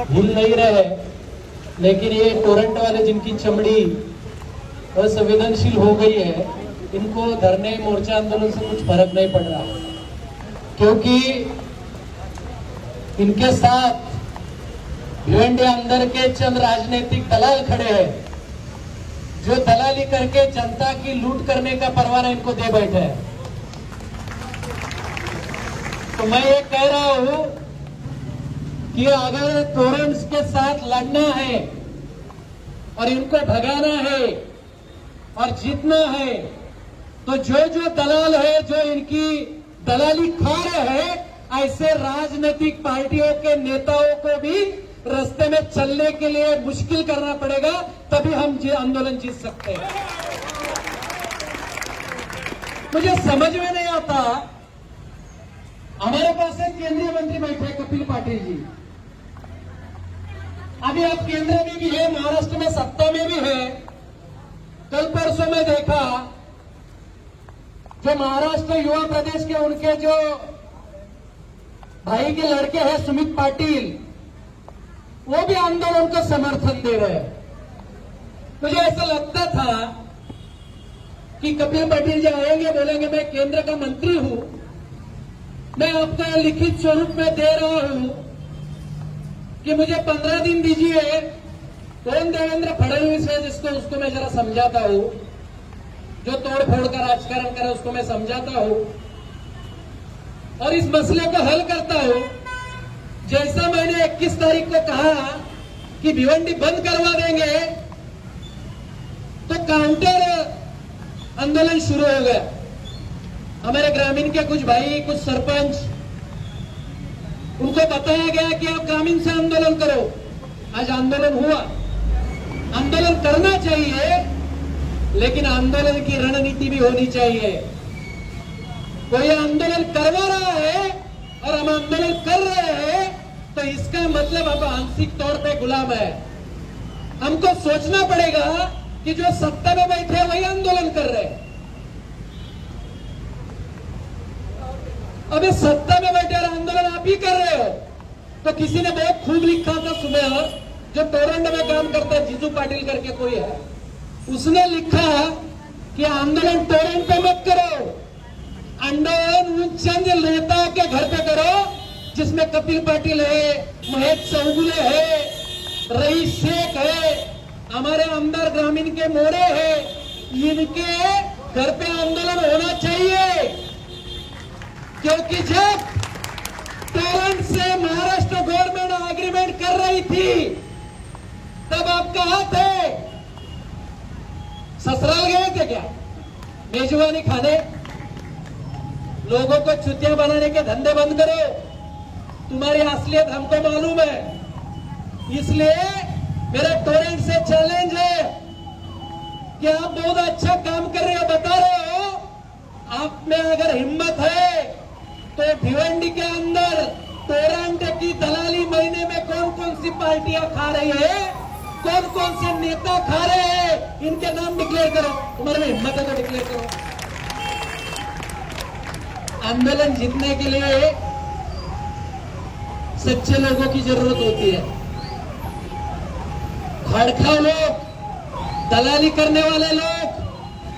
हिल नहीं रहे, लेकिन ये टोरेंट वाले जिनकी चमड़ी असंवेदनशील हो गई है, इनको धरने मोर्चा आंदोलन से कुछ फर्क नहीं पड़ रहा, क्योंकि इनके साथ भिवंडी अंदर के चंद राजनीतिक दलाल खड़े हैं, जो दलाली करके जनता की लूट करने का परवाना इनको दे बैठे हैं। तो मैं ये कह रहा हूं कि अगर टोरेंट्स के साथ लड़ना है और इनको भगाना है और जीतना है, तो जो जो दलाल है, जो इनकी दलाली खा रहे हैं, ऐसे राजनीतिक पार्टियों के नेताओं को भी रास्ते में चलने के लिए मुश्किल करना पड़ेगा, तभी हम आंदोलन जीत सकते हैं। मुझे समझ में नहीं आता, हमारे पास एक केंद्रीय मंत्री बैठे कपिल पाटिल जी, अभी आप केंद्र में भी है, महाराष्ट्र में सत्ता में भी है। कल परसों में देखा, जो महाराष्ट्र युवा प्रदेश के उनके जो भाई के लड़के हैं सुमित पाटिल, वो भी आंदोलन को समर्थन दे रहे हैं। मुझे ऐसा लगता था कि कपिल पाटिल जी आएंगे, बोलेंगे मैं केंद्र का मंत्री हूं, मैं आपको लिखित स्वरूप में दे रहा हूं कि मुझे 15 दिन दीजिए, कौन देवेंद्र फडणवीस है जिसको उसको मैं जरा समझाता हूं, जो तोड़फोड़ का राजकारण करे उसको मैं समझाता हूं और इस मसले को हल करता हूं। जैसा मैंने 21 तारीख को कहा कि भिवंडी बंद करवा देंगे, तो काउंटर आंदोलन शुरू हो गया। हमारे ग्रामीण के कुछ भाई, कुछ सरपंच, उनको बताया गया कि आप ग्रामीण से आंदोलन करो। आज आंदोलन हुआ। आंदोलन करना चाहिए, लेकिन आंदोलन की रणनीति भी होनी चाहिए। कोई आंदोलन करवा रहा है और हम आंदोलन कर रहे हैं, तो इसका मतलब अब आंशिक तौर पे गुलाम है। हमको सोचना पड़ेगा कि जो सत्ता में बैठे हैं वही आंदोलन कर रहे हैं। अबे सत्ता में बैठे और आंदोलन आप ही कर रहे हो। तो किसी ने बहुत खूब लिखा था सुबह, जो टोरंट में काम करता है, जीजू पाटिल करके कोई है, उसने लिखा कि आंदोलन टोरंट पे मत करो, आंदोलन उन चंद नेताओं के घर पे करो जिसमें कपिल पाटिल है, महेश चौगुले है, रईस शेख है, हमारे आमदार ग्रामीण के मोरे है, इनके घर पे आंदोलन होना चाहिए। क्योंकि जब टोरंट से महाराष्ट्र गवर्नमेंट एग्रीमेंट कर रही थी, तब आप कहां थे? ससुराल गए थे क्या मेजबानी खाने? लोगों को चुतिया बनाने के धंधे बंद करो, तुम्हारी असलियत हमको मालूम है। इसलिए मेरा टोरेंट से चैलेंज है कि आप बहुत अच्छा काम कर रहे हो, बता रहे हो, आप में अगर हिम्मत है तो भिवंडी के अंदर टोरेंट की दलाली महीने में कौन कौन सी पार्टियां खा रही है, कौन कौन से नेता खा रहे हैं, इनके नाम डिक्लेयर करो। तुम्हारे में हिम्मत है तो डिक्लेयर करो। आंदोलन जीतने के लिए सच्चे लोगों की जरूरत होती है। भड़काऊ लोग, दलाली करने वाले लोग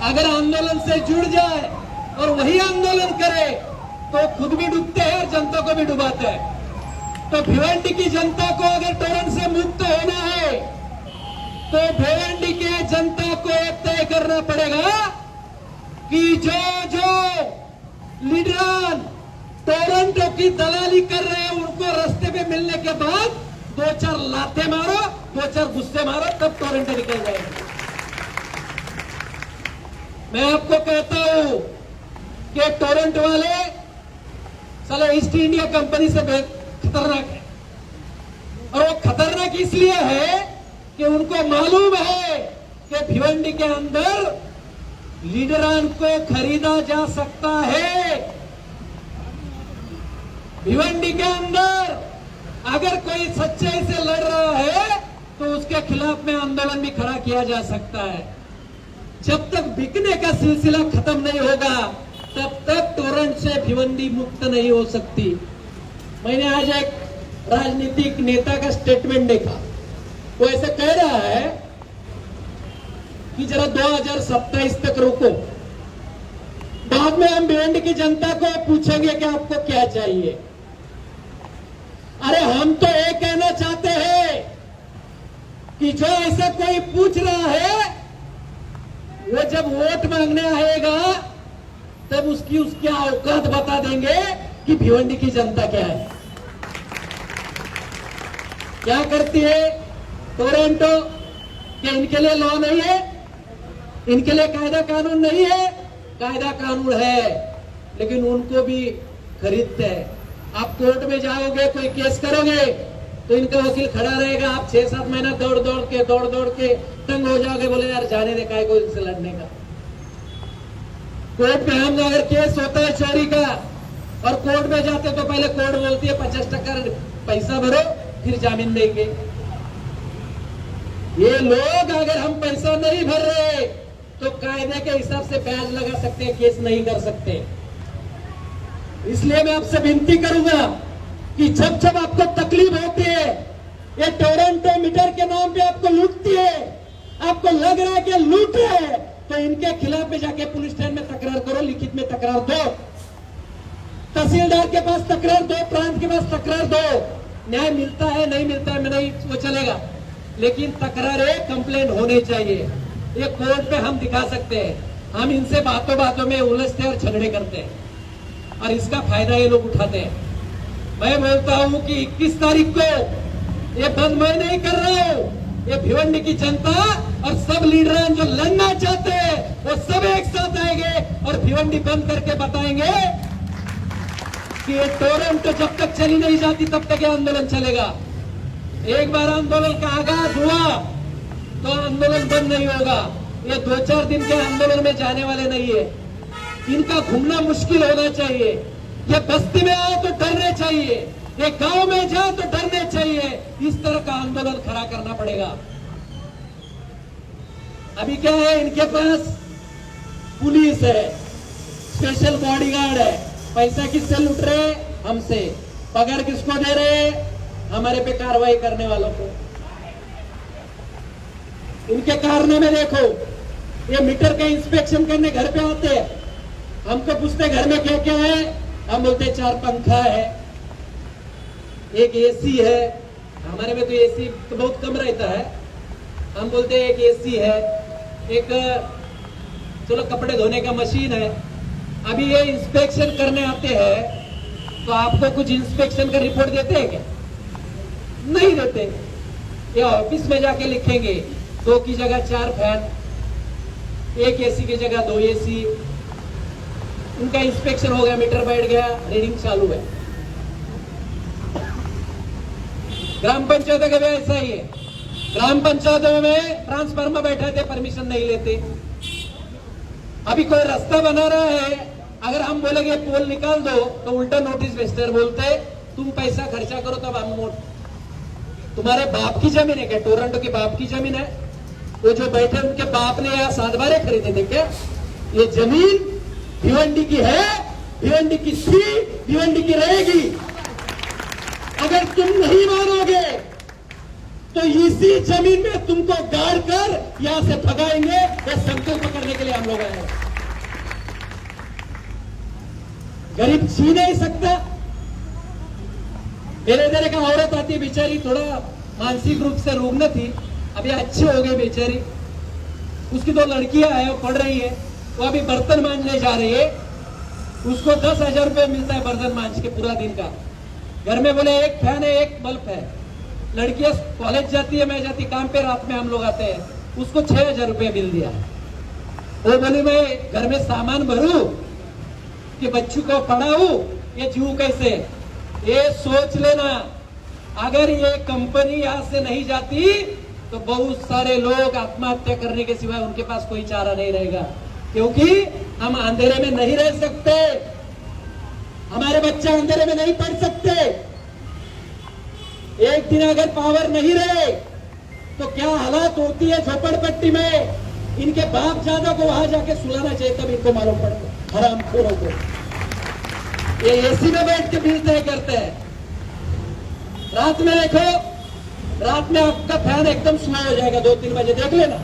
अगर आंदोलन से जुड़ जाए और वही आंदोलन करे, तो खुद भी डूबते हैं और जनता को भी डुबाते हैं। तो भिवंडी की जनता को अगर टोरेंट से मुक्त होना है, तो भिवंडी के जनता को तय करना पड़ेगा कि जो जो लीडर टोरंटो की दलाली कर रहे हैं, उनको रास्ते पे मिलने के बाद 2-4 लाते मारो, 2-4 गुस्से मारो, तब टोरंटो निकल जाएगा। मैं आपको कहता हूं कि टोरंट वाले साला ईस्ट इंडिया कंपनी से खतरनाक है, और वो खतरनाक इसलिए है कि उनको मालूम है कि भिवंडी के अंदर लीडरान को खरीदा जा सकता है। भिवंडी के अंदर अगर कोई सच्चाई से लड़ रहा है, तो उसके खिलाफ में आंदोलन भी खड़ा किया जा सकता है। जब तक बिकने का सिलसिला खत्म नहीं होगा, तब तक टोरंट से भिवंडी मुक्त नहीं हो सकती। मैंने आज एक राजनीतिक नेता का स्टेटमेंट देखा, वो ऐसे कह रहा है कि जरा 2027 तक रुको, बाद में हम भिवंडी की जनता को पूछेंगे कि आपको क्या चाहिए। अरे हम तो ये कहना चाहते हैं कि जो ऐसा कोई पूछ रहा है वो जब वोट मांगने आएगा तब उसकी औकात बता देंगे कि भिवंडी की जनता क्या है, क्या करती है। टोरंटो क्या इनके लिए लॉ नहीं है? इनके लिए कायदा कानून नहीं है? कायदा कानून है, लेकिन उनको भी खरीदते हैं। आप कोर्ट में जाओगे, कोई केस करोगे तो इनका वकील खड़ा रहेगा, आप 6-7 महीना दौड़ दौड़ के तंग हो जाओगे, बोले यार जाने दे, काय को इनसे लड़ने का। कोर्ट में हम अगर केस होता है चोरी का और कोर्ट में जाते तो पहले कोर्ट बोलती है 50% पैसा भरो फिर जामीन देंगे। ये लोग अगर हम पैसा नहीं भर रहे तो कायदे के हिसाब से ब्याज लगा सकते हैं, केस नहीं कर सकते। इसलिए मैं आपसे विनती करूंगा कि जब जब आपको तकलीफ होती है, ये टोरंटो मीटर के नाम पे आपको लूटती है, आपको लग रहा है कि लूट है, तो इनके खिलाफ में जाके पुलिस स्टेशन में तकरार करो, लिखित में तकरार दो, तहसीलदार के पास तकरार दो, प्रांत के पास तकरार दो। न्याय मिलता है नहीं मिलता है नहीं वो चलेगा, लेकिन तकरारें कंप्लेंट होने चाहिए। ये कोर्ट पे हम दिखा सकते हैं, हम इनसे बातों बातों में उलझते और झगड़े करते हैं और इसका फायदा ये लोग उठाते हैं। मैं बोलता हूं कि 21 तारीख को ये बंद मैं नहीं कर रहा हूं, ये भिवंडी की जनता और सब लीडर जो लड़ना चाहते हैं वो सब एक साथ आएंगे और भिवंडी बंद करके बताएंगे कि ये टोरंटो जब तक चली नहीं जाती तब तक ये आंदोलन चलेगा। एक बार आंदोलन का आगाज हुआ तो आंदोलन बंद नहीं होगा। ये 2-4 दिन के आंदोलन में जाने वाले नहीं है, इनका घूमना मुश्किल होना चाहिए। ये बस्ती में आए तो डरने चाहिए, ये गांव में जाए तो डरने चाहिए। इस तरह का आंदोलन खड़ा करना पड़ेगा। अभी क्या है, इनके पास पुलिस है, स्पेशल बॉडीगार्ड है, पैसा किससे लूट रहे? हमसे। पगार किसको दे रहे? हमारे पे कार्रवाई करने वालों को। इनके कारनामे देखो, ये मीटर का इंस्पेक्शन करने घर पे आते हैं, हमको पूछते घर में क्या क्या है, हम बोलते 4 पंखा है, एक एसी है, हमारे में तो एसी तो बहुत कम रहता है, हम बोलते हैं एक एसी है, एक चलो कपड़े धोने का मशीन है। अभी ये इंस्पेक्शन करने आते हैं तो आपको कुछ इंस्पेक्शन का रिपोर्ट देते हैं क्या? नहीं देते। ये ऑफिस में जाके लिखेंगे 2 की जगह 4 फैन, 1 एसी की जगह 2 एसी। उनका इंस्पेक्शन हो गया, मीटर बैठ गया, रीडिंग चालू है। ग्राम पंचायत का भी ऐसा ही है, ग्राम पंचायतों में ट्रांसफार्मर बैठे थे, परमिशन नहीं लेते। अभी कोई रास्ता बना रहा है, अगर हम बोलेंगे पोल निकाल दो तो उल्टा नोटिस भेजते हैं, बोलते तुम पैसा खर्चा करो तब हम वोट। तुम्हारे बाप की जमीन है क्या? टोरंटो के बाप की जमीन है? वो जो बैठे उनके बाप ने यहाँ 7 बारे खरीदे थे क्या? ये जमीन भिवंडी की है, भिवंडी की थी, भिवंडी की रहेगी। अगर तुम नहीं मानोगे तो इसी जमीन में तुमको गाड़ कर यहां से भगाएंगे। ये संकल्प करने के लिए हम लोग आए। गरीब जी नहीं सकता। मेरे इधर एक औरत आती है, बेचारी थोड़ा मानसिक रूप से रुग्ण थी, अभी अच्छी हो गई बेचारी। उसकी 2 लड़कियां हैं, वो पढ़ रही है, वो अभी बर्तन मांजने जा रही है। उसको 10,000 रुपये मिलता है बर्तन मांज के पूरा दिन का। घर में बोले 1 फैन है, 1 बल्ब है। लड़कियां कॉलेज जाती है, मैं जाती काम पे, रात में हम लोग आते हैं। उसको 6,000 रुपये बिल दिया। वो बोली मैं घर में सामान भरूं कि बच्चों को पढ़ाऊं, ये जीव कैसे? ये सोच लेना, अगर ये कंपनी यहां से नहीं जाती तो बहुत सारे लोग आत्महत्या करने के सिवाय उनके पास कोई चारा नहीं रहेगा। क्योंकि हम अंधेरे में नहीं रह सकते, हमारे बच्चे अंधेरे में नहीं पढ़ सकते। एक दिन अगर पावर नहीं रहे तो क्या हालात होती है झोपड़पट्टी में। इनके बाप ज्यादा को वहां जाके सुलाना चाहिए, तब इनको मालूम पड़ता हरामखोरों को। ये एसी में बैठ के बिल तय करते हैं। रात में देखो, रात में आपका फैन एकदम स्लो हो जाएगा, 2-3 बजे देख लेना,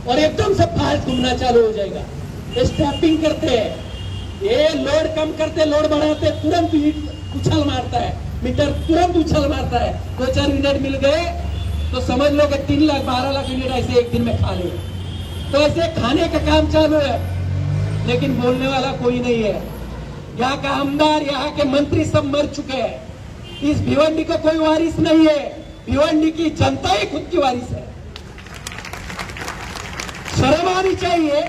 और एकदम से फास्ट घूमना चालू हो जाएगा। स्टैपिंग करते हैं, ये लोड कम करते, लोड बढ़ाते, तुरंत उछाल मारता है मीटर, तुरंत उछाल मारता है। 2-4 मिनट मिल गए तो समझ लो कि 3 लाख 12 लाख यूनिट ऐसे एक दिन में खा ले। तो ऐसे खाने का काम चालू है, लेकिन बोलने वाला कोई नहीं है। यहाँ का आमदार, यहाँ के मंत्री सब मर चुके हैं। इस भिवंडी का कोई वारिस नहीं है, भिवंडी की जनता ही खुद की वारिस है। शर्म आनी चाहिए।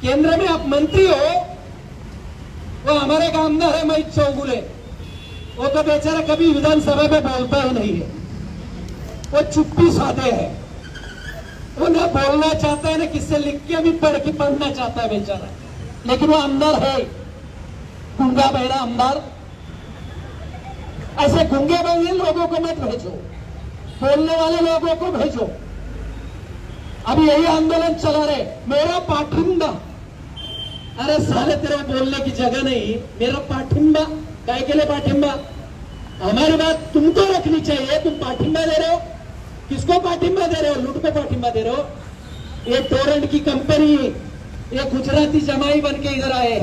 केंद्र में आप मंत्री हो, वो हमारे का आमदार है महेश चौगुले, वो तो बेचारा कभी विधानसभा में बोलता ही नहीं है, वो चुप्पी साधे है। वो ना बोलना चाहता है, ना किससे लिख के भी पढ़ के पढ़ना चाहता है बेचारा, लेकिन वो आमदार है, गूंगा बहरा आमदार। ऐसे गूंगे बहरे लोगों को मत भेजो, बोलने वाले लोगों को भेजो। अभी यही आंदोलन चला रहे, मेरा पाठिंबा। अरे साले तेरे बोलने की जगह नहीं, मेरा पाठिंबा। काय के लिए पाठिंबा? हमारी बात तुमको रखनी चाहिए। तुम पाठिंबा दे रहे हो, किसको पाठिंबा दे रहे हो? लूट को पाठिंबा दे रहे हो। ये टोरेंट की कंपनी, ये गुजराती जमाई बन के इधर आए हैं।